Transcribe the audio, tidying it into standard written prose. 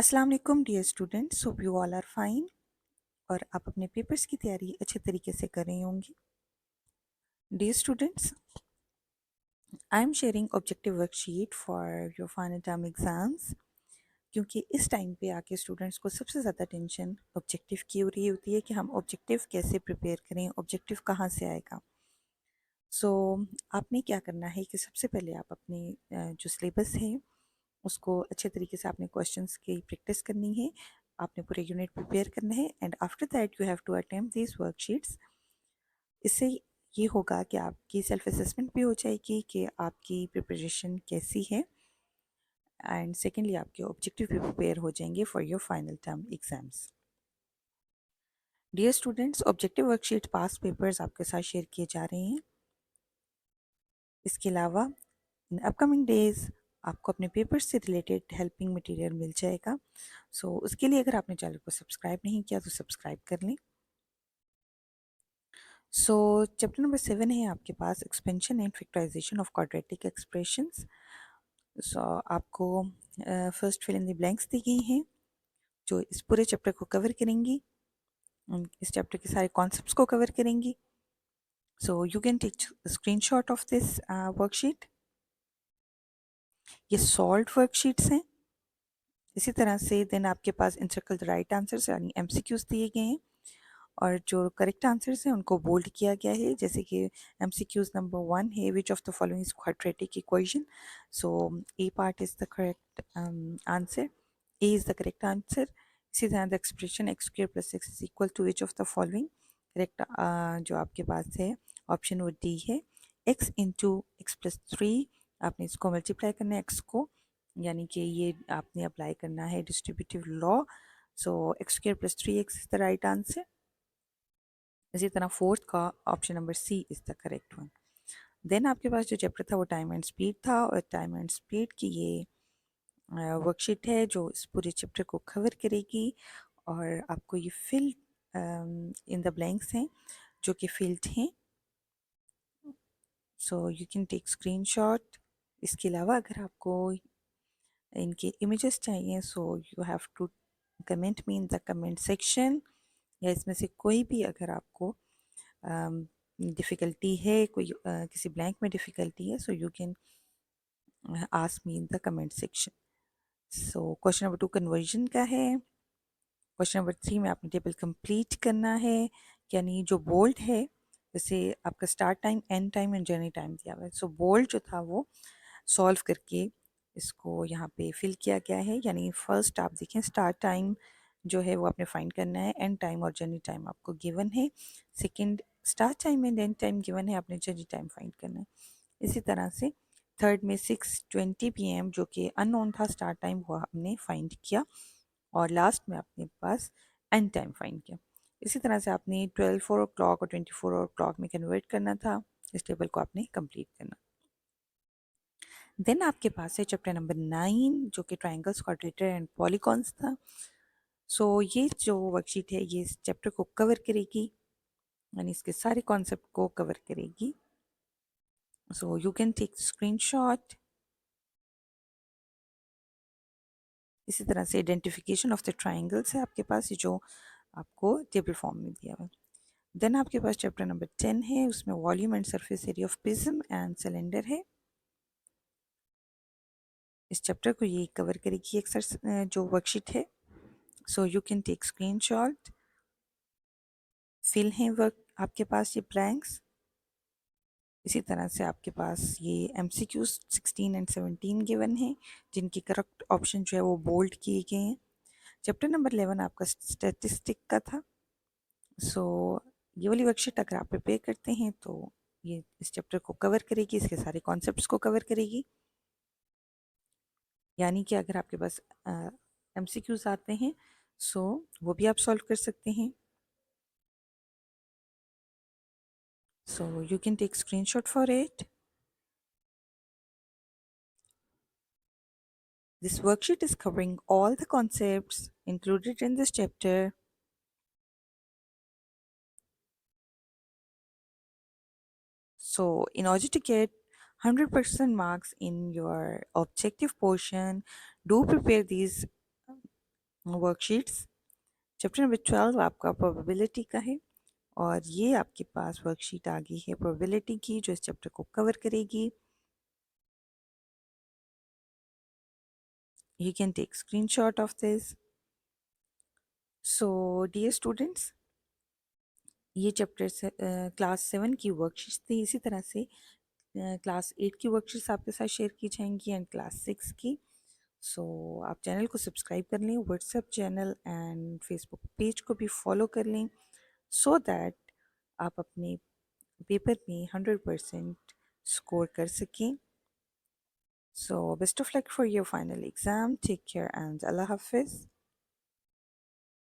अस्सलाम वालेकुम dear students, hope you all are fine और आप अपने पेपर्स की तैयारी अच्छे तरीके से कर रही होंगी। Dear students, I am sharing objective worksheet for your final term exams. क्योंकि इस टाइम पे आके स्टूडेंट्स को सबसे ज़्यादा टेंशन ऑब्जेक्टिव की हो रही होती है कि हम ऑब्जेक्टिव कैसे प्रिपेयर करें, ऑब्जेक्टिव कहाँ से आएगा। सो आपने क्या करना है कि सबसे पहले आप अपने जो सिलेबस है उसको अच्छे तरीके से आपने क्वेश्चंस की प्रैक्टिस करनी है। आपने पूरे यूनिट प्रिपेयर करना है and after that you have to attempt these worksheets. इससे ये होगा कि आपकी सेल्फ असेसमेंट भी हो जाएगी कि आपकी प्रिपरेशन कैसी है एंड सेकेंडली आपके ऑब्जेक्टिव भी प्रिपेयर हो जाएंगे for your final term exams. Dear students, objective worksheet past papers आपके साथ शेयर किए जा रहे हैं। इसके अलावा इन अपकमिंग डेज आपको अपने पेपर से रिलेटेड हेल्पिंग मटेरियल मिल जाएगा। उसके लिए अगर आपने चैनल को सब्सक्राइब नहीं किया तो सब्सक्राइब कर लें। चैप्टर नंबर 7 है आपके पास expansion and factorization of quadratic expressions. आपको first fill in the blanks दी गई हैं जो इस पूरे चैप्टर को कवर करेंगी, इस चैप्टर के सारे कॉन्सेप्ट्स को कवर करेंगी। You can take screenshot of this worksheet. ये सॉल्व वर्कशीट्स हैं। इसी तरह से देन आपके पास इंसर्कल द राइट आंसर्स यानी एमसीक्यूज दिए गए हैं और जो करेक्ट आंसर्स हैं उनको बोल्ड किया गया है। जैसे कि एमसीक्यूज नंबर 1 है, which of the following is quadratic equation. So A part is the correct answer, A is the correct answer. इसी तरह the expression x square plus x is equal to which of the following. Correct जो आपके पास है option वो D है, x into x plus 3। आपने इसको multiply करना है एक्स को, यानी कि ये आपने अप्लाई करना है distributive law. X square plus 3x is the right answer. इसी तरह फोर्थ का option number C is the correct one. Then आपके पास जो चैप्टर था वो टाइम एंड स्पीड था और टाइम एंड स्पीड की ये वर्कशीट है जो इस पूरे चैप्टर को कवर करेगी और आपको ये फिल इन द ब्लैंक्स हैं जो कि फिल्ड हैं। You can take screenshot. इसके अलावा अगर आपको इनके इमेजेस चाहिए you have to comment me in the comment section, या इसमें से कोई भी अगर आपको डिफ़िकल्टी है, कोई किसी ब्लैंक में डिफ़िकल्टी है, you can ask me in the comment section. Question number 2 conversion का है। क्वेश्चन नंबर 3 में आपने टेबल कंप्लीट करना है, यानी जो बोल्ड है जैसे आपका start time, and time and journey time दिया हुआ है। बोल्ड जो था वो सॉल्व करके इसको यहाँ पे फिल किया गया है। यानी फर्स्ट आप देखें स्टार्ट टाइम जो है वो आपने फाइंड करना है, एंड टाइम और जर्नी टाइम आपको गिवन है। Second start time and and time given है, आपने जर्नी टाइम फाइंड करना है। इसी तरह से थर्ड में 6:20 PM जो कि अननोन था स्टार्ट टाइम, वो हमने फाइंड किया और लास्ट में आपने पास एंड टाइम फाइंड किया। इसी तरह से आपने 12 और 24 में कन्वर्ट करना था। इस टेबल को आपने कंप्लीट करना। देन आपके पास है चैप्टर नंबर 9 जो कि ट्राइंगल्स, क्वाड्रेटर एंड पॉलीगॉन्स था। ये जो वर्कशीट है ये इस चैप्टर को कवर करेगी, यानी इसके सारे कॉन्सेप्ट को कवर करेगी। You can take screenshot. इसी तरह से आइडेंटिफिकेशन ऑफ द ट्राइंगल्स है आपके पास, ये जो आपको टेबल फॉर्म में दिया हुआ है। देन आपके पास चैप्टर नंबर 10 है, उसमें volume and surface area of prism and cylinder है। इस चैप्टर को ये कवर करेगी एक्सरसाइज जो वर्कशीट है। You can take screenshot. Fill है वर्क आपके पास ये ब्लैंक्स। इसी तरह से आपके पास ये MCQs 16 एंड 17 गिवन है जिनकी करेक्ट ऑप्शन जो है वो बोल्ड किए गए हैं। चैप्टर नंबर 11 आपका स्टैटिस्टिक का था। सो ये वाली वर्कशीट अगर आप प्रिपेयर करते हैं तो ये इस चैप्टर को कवर करेगी, इसके सारे कॉन्सेप्ट्स को कवर करेगी। यानी कि अगर आपके पास MCQs आते हैं वो भी आप सॉल्व कर सकते हैं। You can take screenshot for it. This worksheet is covering all the concepts included in this chapter. In order to get 100% marks in your objective portion, do prepare these worksheets. Chapter number 12 आपका probability का है और ये आपके पास worksheet आ गई है probability की जो इस चैप्टर को कवर करेगी। You can take screenshot of this. So dear students, ये चैप्टर से क्लास 7 की वर्कशीट्स थी। इसी तरह से क्लास 8 की वर्कशीट्स आपके साथ शेयर की जाएंगी एंड क्लास 6 की। सो आप चैनल को सब्सक्राइब कर लें, WhatsApp channel and Facebook page को भी फॉलो कर लें सो दैट आप अपने पेपर में 100% स्कोर कर सकें। So best of luck for your final exam. Take care and अल्लाह हाफिज़।